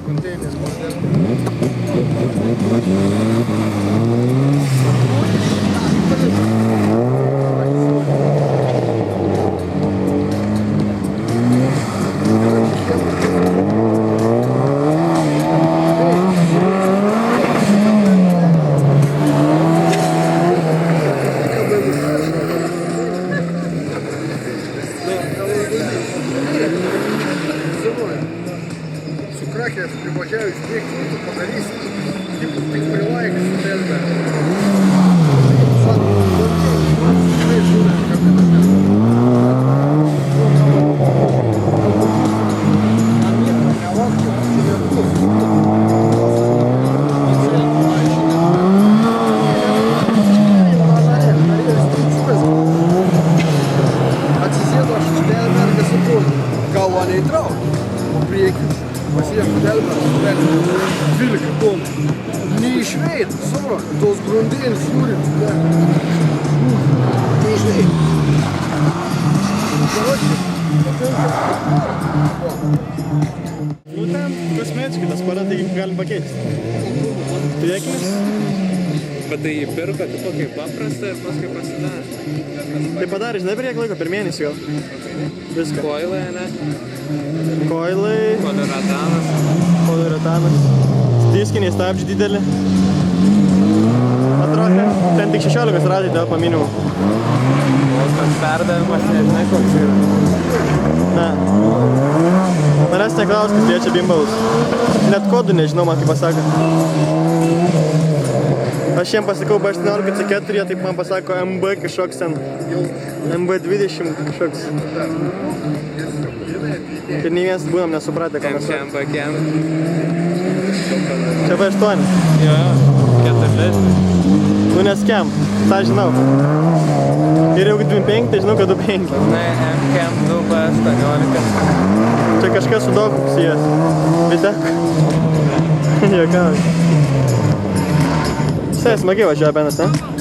konteineris. Сукракер приближаюсь к нему, подарись, типа ты прилайкаешь, galva neįtraukia, o priekis pasiekti delbę, 12 tonų. Neišveit, savo, tos grundėlis jūrit, neišveit. Nu ten kosmetiškai tas para, tai galim pakeisti. Priekinis. Bet tai pirko tipo kaip paprasta ir paskui pasidarė. Tai padarė, žinai, per kiek laiko, per mėnesį gal. Viską. Koilai, ne? Koilai. Poliuretanas. Diskiniai stabdžiai didelį. Atrodo, ten tik 16 ratai telpa minimum. O tas perdavimas nežinai koks yra. Ne. Manęs neklaus, kas liečia bimbalus. Net kodų nežinau, man kaip pasako. Aš jiem pasakau B18 C4, jie taip man pasako MB kažkoks ten. MB20 kažkoks. Ir nei vienas būnam nesupratę, ką mes sakome. MBKM. Čia B8. Jo, 4 Tu neskem, tą žinau. Ir jeigu 25, tai žinau, kad 25. Žinai, MKM 2B18. Čia kažkas su daug susijęs. Videk. Jokauju. Visai smagiai važiuoja benas, ne?